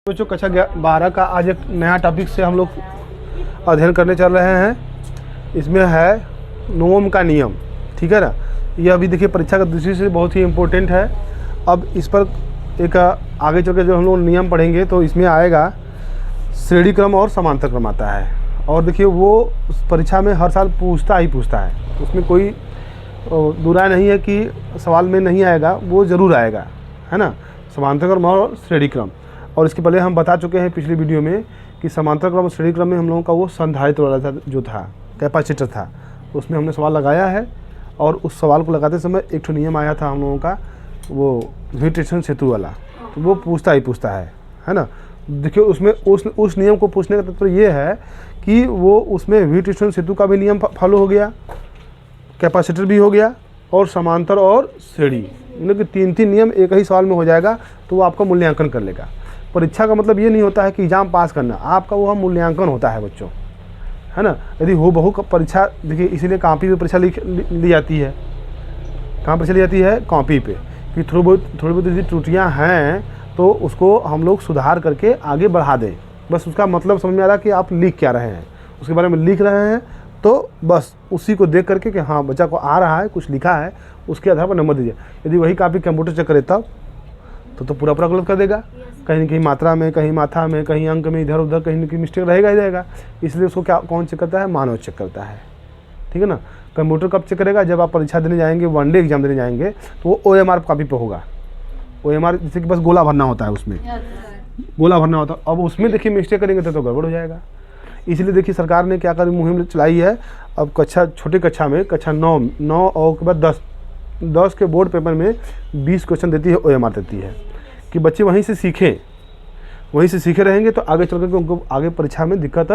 बच्चों कक्षा 12 का आज एक नया टॉपिक से हम लोग अध्ययन करने चल रहे हैं। इसमें है ओम का नियम, ठीक है ना। यह अभी देखिए परीक्षा की दृष्टि से बहुत ही इम्पोर्टेंट है। अब इस पर एक आगे चल के जो हम लोग नियम पढ़ेंगे तो इसमें आएगा श्रेणी क्रम और समांतर क्रम आता है। और देखिए वो परीक्षा में हर साल पूछता है, उसमें कोई बुरा नहीं है कि सवाल में नहीं आएगा, वो ज़रूर आएगा, है ना। समांतर क्रम और श्रेणी क्रम। और इसके पहले हम बता चुके हैं पिछली वीडियो में कि समांतर क्रम और श्रेणी क्रम में हम लोगों का वो संधारित्र वाला था, जो था कैपेसिटर था, उसमें हमने सवाल लगाया है। और उस सवाल को लगाते समय एक ठो नियम आया था हम लोगों का, वो हीट सेतु वाला, तो वो पूछता है ना। देखिए उसमें उस नियम को पूछने का तात्पर्य ये है कि वो उसमें हीट सेतु का भी नियम फॉलो हो गया, कैपेसिटर भी हो गया, और समांतर और श्रेणी, मतलब कि 3 नियम एक ही सवाल में हो जाएगा, तो वो आपका मूल्यांकन कर लेगा। परीक्षा का मतलब ये नहीं होता है कि एग्जाम पास करना, आपका वो मूल्यांकन होता है बच्चों, है ना। यदि हो बहु परीक्षा, देखिए इसीलिए कॉपी पे परीक्षा ली जाती है। कहाँ परीक्षा ली जाती है? कॉपी पे, कि थोड़ी बहुत यदि त्रुटियाँ हैं तो उसको हम लोग सुधार करके आगे बढ़ा दें। बस उसका मतलब समझ में आ रहा है कि आप लिख क्या रहे हैं, उसके बारे में लिख रहे हैं, तो बस उसी को देख करके कि हाँ बच्चा को आ रहा है, कुछ लिखा है, उसके आधार पर नंबर दीजिए। यदि वही कॉपी कंप्यूटर चेक करे तब तो पूरा गलत कर देगा। कहीं न कहीं मात्रा में, कहीं माथा में, कहीं अंक में, इधर उधर कहीं न कहीं मिस्टेक रहेगा ही रहेगा। इसलिए उसको कौन चेक करता है? मानव चेक करता है, ठीक है ना। कंप्यूटर कब चेक करेगा? जब आप परीक्षा देने जाएंगे, वनडे एग्जाम देने जाएंगे, तो वो OMR कॉपी पर होगा। OMR जैसे कि बस गोला भरना होता है, उसमें गोला भरना होता है। अब उसमें देखिए मिस्टेक करेंगे तो गड़बड़ हो जाएगा। इसलिए देखिए सरकार ने क्या करी, मुहिम चलाई है। अब छोटे कक्षा में, कक्षा 9 और के बाद 10 के बोर्ड पेपर में 20 क्वेश्चन देती है, OMR देती है, कि बच्चे वहीं से सीखे रहेंगे तो आगे चल करके उनको आगे परीक्षा में दिक्कत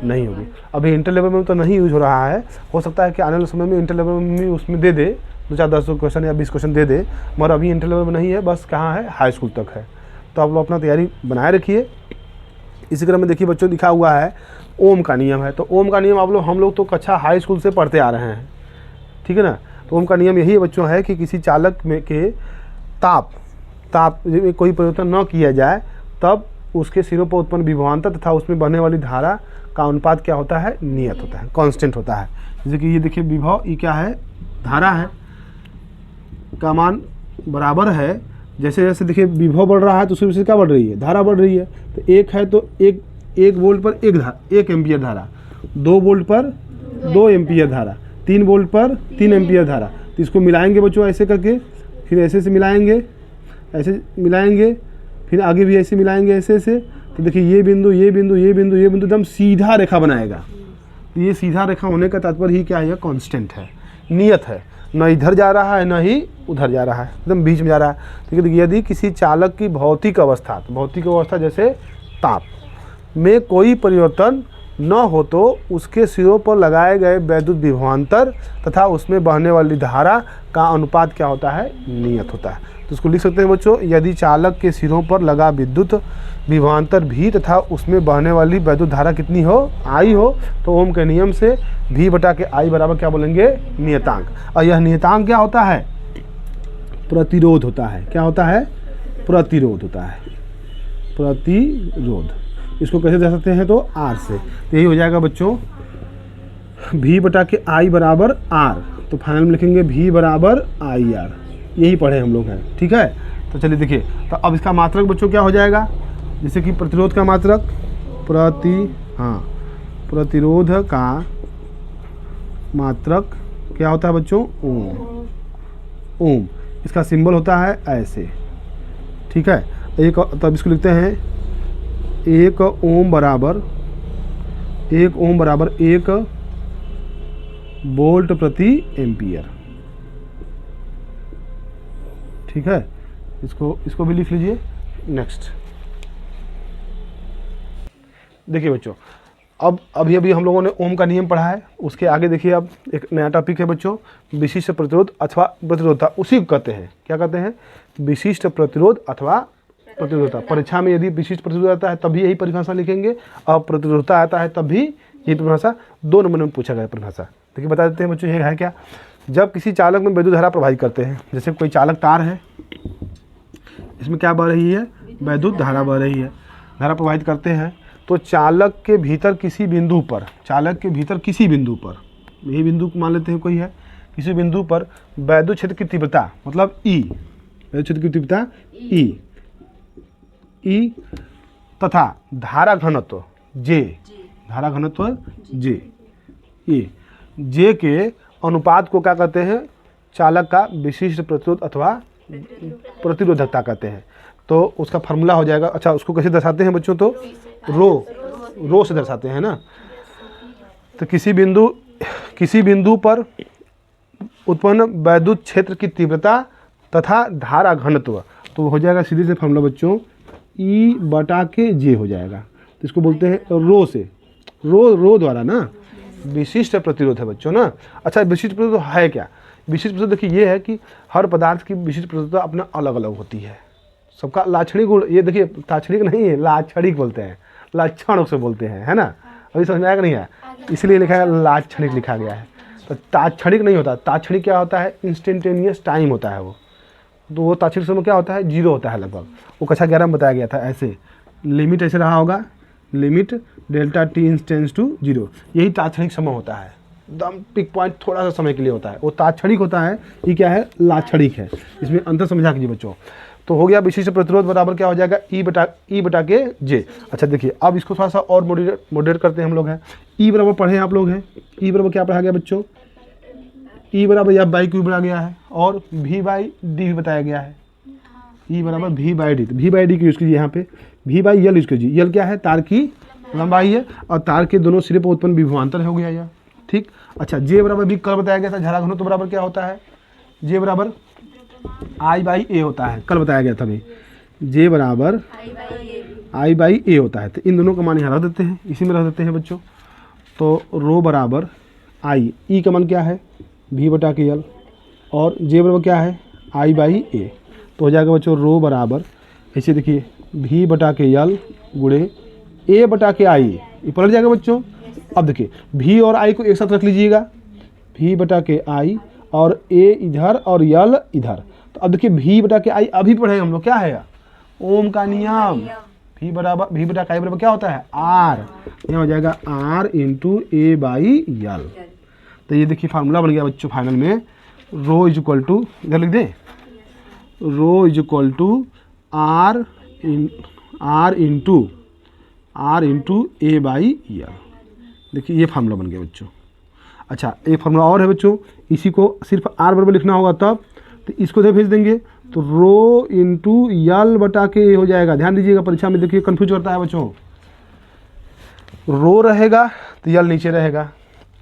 नहीं होगी। अभी इंटर लेवल में तो नहीं यूज हो रहा है, हो सकता है कि आने वाले समय में इंटर लेवल में उसमें दे दे 2-4-10 क्वेश्चन या 20 क्वेश्चन दे दे, मगर अभी इंटर लेवल में नहीं है, बस कहाँ है, हाई स्कूल तक है। तो आप लोग अपना तैयारी बनाए रखिए। इसी क्रम में देखिए बच्चों लिखा हुआ है ओम का नियम है। तो ओम का नियम हम लोग तो कक्षा हाई स्कूल से पढ़ते आ रहे हैं, ठीक है ना। तो ओम का नियम यही बच्चों है कि किसी चालक में के ताप में कोई परिवर्तन न किया जाए तब उसके सिरों पर उत्पन्न विभवांतर तथा उसमें बहने वाली धारा का अनुपात क्या होता है? नियत होता है, कांस्टेंट होता है। जैसे कि ये देखिए विभव, ये क्या है? धारा है, का मान बराबर है। जैसे जैसे देखिए विभव बढ़ रहा है तो उससे क्या बढ़ रही है? धारा बढ़ रही है। तो 1 है तो 1 वोल्ट पर 1 एम्पियर धारा, 2 वोल्ट पर 2 एम्पियर धारा, 3 वोल्ट पर 3 एम्पियर धारा। तो इसको मिलाएंगे बच्चों ऐसे करके, फिर ऐसे मिलाएंगे, फिर आगे भी ऐसे मिलाएंगे, ऐसे। तो देखिए ये बिंदु एकदम सीधा रेखा बनाएगा। ये सीधा रेखा होने का तात्पर्य ही क्या है? कांस्टेंट है, नियत है, न इधर जा रहा है न ही उधर जा रहा है, एकदम बीच में जा रहा है। देखिए यदि किसी चालक की भौतिक अवस्था जैसे ताप में कोई परिवर्तन न हो तो उसके सिरों पर लगाए गए वैद्युत विभवांतर तथा उसमें बहने वाली धारा का अनुपात क्या होता है? नियत होता है। तो इसको लिख सकते हैं बच्चों, यदि चालक के सिरों पर लगा विद्युत विभवांतर भी तथा उसमें बहने वाली वैद्युत धारा कितनी हो? I हो, तो ओम के नियम से V बटा के I बराबर क्या बोलेंगे? नियतांक। और यह नियतांक क्या होता है? प्रतिरोध होता है। क्या होता है? प्रतिरोध होता है, प्रतिरोध। इसको कैसे दे सकते हैं? तो R से। तो यही हो जाएगा बच्चों V बटा के I बराबर R। तो फाइनल में लिखेंगे V बराबर IR। यही पढ़े हम लोग हैं, ठीक है। तो चलिए देखिए, तो अब इसका मात्रक बच्चों क्या हो जाएगा? जैसे कि प्रतिरोध का मात्रक, प्रतिरोध का मात्रक क्या होता है बच्चों? ओम। इसका सिंबल होता है ऐसे, ठीक है। तब इसको लिखते हैं 1 ओम बराबर 1 वोल्ट प्रति एम्पियर, ठीक है। इसको भी लिख लीजिए। नेक्स्ट देखिए बच्चों, अब अभी हम लोगों ने ओम का नियम पढ़ा है। उसके आगे देखिए अब एक नया टॉपिक है बच्चों, विशिष्ट प्रतिरोध अथवा प्रतिरोधता। उसी को कहते हैं, क्या कहते हैं? विशिष्ट प्रतिरोध अथवा प्रतिरोधता। परीक्षा में यदि विशिष्ट प्रतिरोध आता है तभी यही परिभाषा लिखेंगे, और प्रतिरोधता आता है तब भी यही परिभाषा। 2 नंबर में पूछा गया परिभाषा। देखिए बता देते हैं बच्चों, ये है क्या? जब किसी चालक में वैद्युत धारा प्रवाहित करते हैं, जैसे कोई चालक तार है, इसमें क्या बह रही है? वैद्युत धारा बह रही है। धारा प्रवाहित करते हैं तो चालक के भीतर किसी बिंदु पर, चालक के भीतर किसी बिंदु पर, यही बिंदु मान लेते हैं कोई है, किसी बिंदु पर वैद्युत क्षेत्र की तीव्रता मतलब ई, वैद्युत क्षेत्र की तीव्रता ई तथा धारा घनत्व जे, धारा घनत्व जे, ये जे के अनुपात को क्या कहते हैं, चालक का विशिष्ट प्रतिरोध अथवा प्रतिरोधकता कहते हैं। तो उसका फार्मूला हो जाएगा, अच्छा उसको कैसे दर्शाते हैं बच्चों, तो रो से दर्शाते हैं ना। तो किसी बिंदु पर उत्पन्न वैद्युत क्षेत्र की तीव्रता तथा धारा घनत्व, तो हो जाएगा सीधे से फार्मूला बच्चों ई बटा के जे हो जाएगा। तो इसको बोलते हैं रो से, रो द्वारा ना विशिष्ट प्रतिरोध है बच्चों ना। अच्छा विशिष्ट प्रतिरोध है क्या, विशिष्ट प्रतिरोध देखिए ये है कि हर पदार्थ की विशिष्ट प्रतिरोधता अपना अलग अलग होती है, सबका लाक्षणिक गुण, ये देखिए ताक्षणिक नहीं है, लाक्षणिक बोलते हैं, लक्षण से बोलते हैं, है ना। अभी समझ में आएगा नहीं है, इसलिए लिखा है लाक्षणिक लिखा गया है। तो ताक्षणिक नहीं होता, ताक्षणिक क्या होता है, इंस्टेंटेनियस टाइम होता है वो, तो वो ताक्षणिक समय क्या होता है, 0 होता है लगभग। वो कक्षा 11 में बताया गया था, ऐसे लिमिट ऐसे रहा होगा, limit delta T tends to 0, यही ताक्षणिक समय होता है, एकदम पिक पॉइंट थोड़ा सा समय के लिए होता है, वो ताक्षणिक होता है, ये क्या है, लाक्षणिक है। इसमें अंतर समझा कीजिए बच्चों। तो हो गया विशिष्ट प्रतिरोध बराबर क्या हो जाएगा, ई बटा के जे। अच्छा देखिए अब इसको थोड़ा सा और मॉडरेट करते हैं हम लोग हैं। ई बराबर पढ़े आप लोग हैं, ई बराबर क्या पढ़ा गया बच्चों, ई बराबर एफ बाई क्यू पढ़ा गया है और वी बाई डी भी बताया गया है। ई बराबर वी बाई डी, तो वी बाई डी की यूज़ कीजिए यहाँ पे, वी बाई यल यूज़ कीजिए। यल क्या है, तार की लंबाई है और तार के दोनों सिरे पर उत्पन्न विभवांतर हो गया यह, ठीक। अच्छा जे बराबर भी कल बताया गया था, धारा घनत्व बराबर क्या होता है, जे बराबर आई बाई ए होता है, कल बताया गया था अभी, जे बराबर आई बाई ए होता है। तो इन दोनों का मान यहाँ रख देते हैं, इसी में रख देते हैं बच्चों। तो रो बराबर आई, ई का मान क्या है, वी बटा के यल, और जे बराबर क्या है, आई बाई ए। तो हो जाएगा बच्चों रो बराबर ऐसे देखिए वी बटा के यल गुणे ए बटा के आई, ये पलट जाएगा बच्चों। अब देखिए वी और आई को एक साथ रख लीजिएगा, वी बटा के आई और ए इधर और यल इधर। तो अब देखिए वी बटा के आई अभी पढ़े हम लोग, क्या है, ओम का नियम, वी बटा के आई बराबर क्या होता है, आर, यहाँ हो जाएगा R into A by L. तो ये देखिए फार्मूला बन गया बच्चों फाइनल में, रो इज इक्वल टू, इधर लिख दें, rho is equal to R into A by L. देखिए ये फार्मूला बन गया बच्चों। अच्छा एक फार्मूला और है बच्चों, इसी को सिर्फ आर बराबर लिखना होगा तब, तो इसको इधर भेज देंगे, तो रो इंटू यल बटा के ए हो जाएगा। ध्यान दीजिएगा परीक्षा में देखिए कंफ्यूज करता है बच्चों, रो रहेगा तो यल नीचे रहेगा,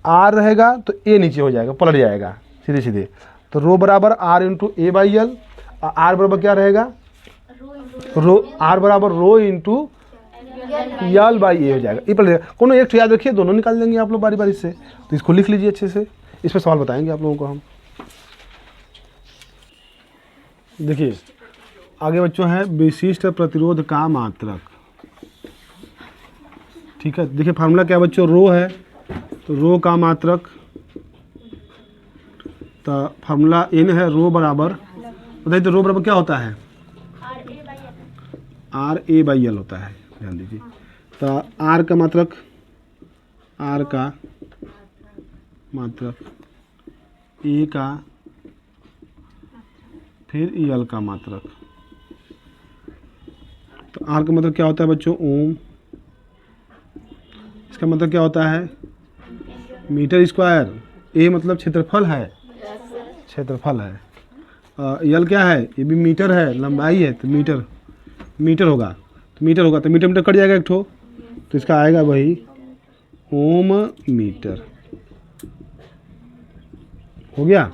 आर रहेगा तो ए नीचे हो जाएगा, पलट जाएगा सीधे सीधे। तो रो बराबर R into A by L, R बराबर क्या रहेगा, रो, आर बराबर रो इंटू यल बाई ए हो जाएगा, ये पलट जाएगा। कोनो एक याद रखिए, दोनों निकाल देंगे आप लोग बारी बारी से। तो इसको लिख लीजिए अच्छे से, इस पर सवाल बताएंगे आप लोगों को हम। देखिए आगे बच्चों है विशिष्ट प्रतिरोध का मात्रक, ठीक है। देखिए फार्मूला क्या बच्चों, रो है तो रो का मात्रक, तो फार्मूला एन है, रो बराबर बताइए, तो रो बराबर क्या होता है, आर ए बाई यल होता है, ध्यान दीजिए। तो आर का मात्रक, आर का मात्रक, ए का, फिर यल का मात्रक। तो आर का मतलब क्या होता है बच्चों, ओम, इसका मतलब क्या होता है, मीटर स्क्वायर, ए मतलब क्षेत्रफल है, क्षेत्रफल है, यल क्या है, ये भी मीटर है, लंबाई है, तो मीटर होगा, तो मीटर कट जाएगा एक ठो, तो इसका आएगा वही ओम मीटर, हो गया।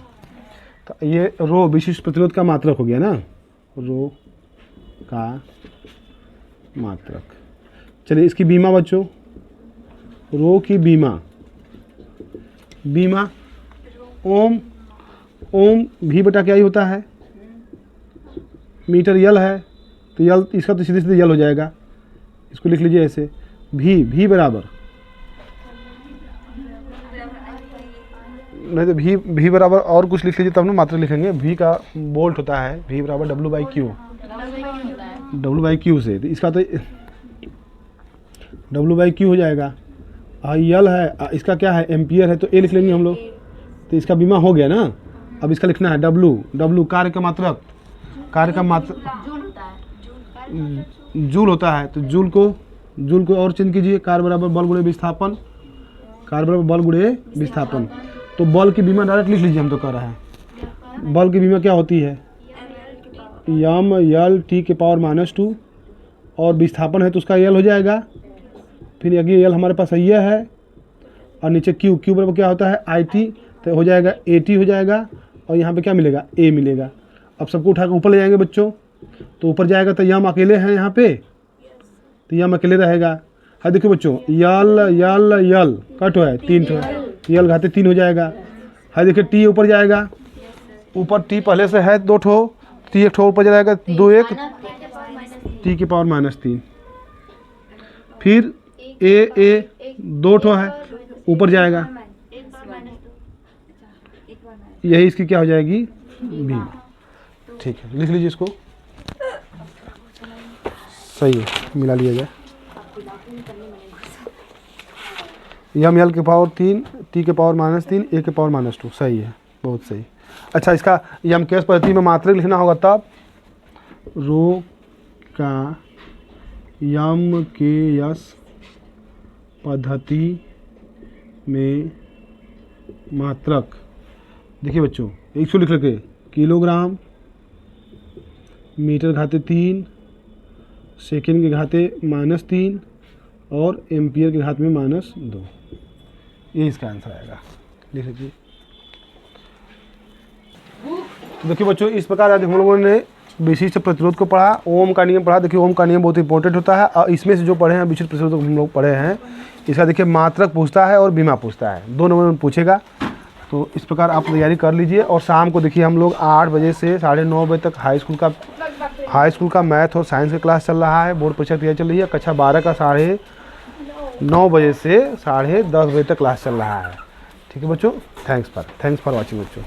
तो ये रो विशिष्ट प्रतिरोध का मात्रक हो गया ना, रो का मात्रक। चलिए इसकी बीमा बच्चों, रो की बीमा ओम वी बटा क्या ही होता है, मीटर यल है, तो यल इसका तो सीधे सीधे यल हो जाएगा, इसको लिख लीजिए ऐसे, भी बराबर, नहीं तो भी बराबर और कुछ लिख लीजिए तब ना मात्रक लिखेंगे। भी का बोल्ट होता है, भी बराबर डब्ल्यू बाई क्यू से, तो इसका तो W/Q हो जाएगा। यल है, इसका क्या है, एम्पियर है, तो ए लिख लेंगे हम लोग। तो इसका बीमा हो गया ना। अब इसका लिखना है W कार्य का मात्रक, कार्य का मात्रक जूल होता है, तो जूल को और चिन्ह कीजिए, कार्य बराबर बल गुणे विस्थापन, कार्य बराबर बल गुणे विस्थापन। तो बल की बीमा डायरेक्ट लिख लीजिए, हम तो कर रहे हैं। बल की बीमा क्या होती है, यम यल टी के पावर -2, और विस्थापन है तो उसका यल हो जाएगा। फिर अगले यल हमारे पास यह है, और नीचे क्यू बराबर क्या होता है IT, तो हो जाएगा AT हो जाएगा, और यहाँ पे क्या मिलेगा, A मिलेगा। अब सबको उठा कर ऊपर ले जाएंगे बच्चों, तो ऊपर जाएगा तो यम अकेले हैं यहाँ पे, तो यम अकेले रहेगा। हाँ देखिए बच्चों, यल कट है 3 ठो, यल घाते 3 हो जाएगा। हाँ देखिए टी ऊपर जाएगा, ऊपर टी पहले से है 2 ठो, टी 1 ठो ऊपर जाएगा, 2 1 टी के पावर -3। फिर ए 2 ठो है, ऊपर जाएगा, यही इसकी क्या हो जाएगी, बी। ठीक है, लिख लीजिए इसको, सही है, मिला लिया जाए। यम यल के पावर 3, टी के पावर -3, ए के पावर -2, सही है, बहुत सही। अच्छा, इसका यम केस पद्धति में मात्रक लिखना होगा, तब रो का यम के यस पद्धति में मात्रक, देखिए बच्चों 100 लिख रखे, किलोग्राम मीटर घाते 3, सेकेंड के घाते -3, और एम्पियर के घात में -2। ये इसका आंसर आएगा, लिख लीजिए। तो देखिए बच्चों, इस प्रकार आज हम लोगों ने विशिष्ट प्रतिरोध को पढ़ा, ओम का नियम पढ़ा। देखिए ओम का नियम बहुत इंपॉर्टेंट होता है, और इसमें से जो पढ़े हैं विशिष्ट प्रतिरोध हम लोग पढ़े हैं, इसका देखिए मात्रक पूछता है और बीमा पूछता है, 2 नंबर में पूछेगा। तो इस प्रकार आप तैयारी कर लीजिए। और शाम को देखिए हम लोग 8 बजे से 9:30 बजे तक हाई स्कूल का मैथ और साइंस का क्लास चल रहा है, बोर्ड परीक्षा तैयारी चल रही है। कक्षा 12 का 9:30 बजे से 10:30 बजे तक क्लास चल रहा है। ठीक है बच्चों, थैंक्स फॉर वॉचिंग बच्चों।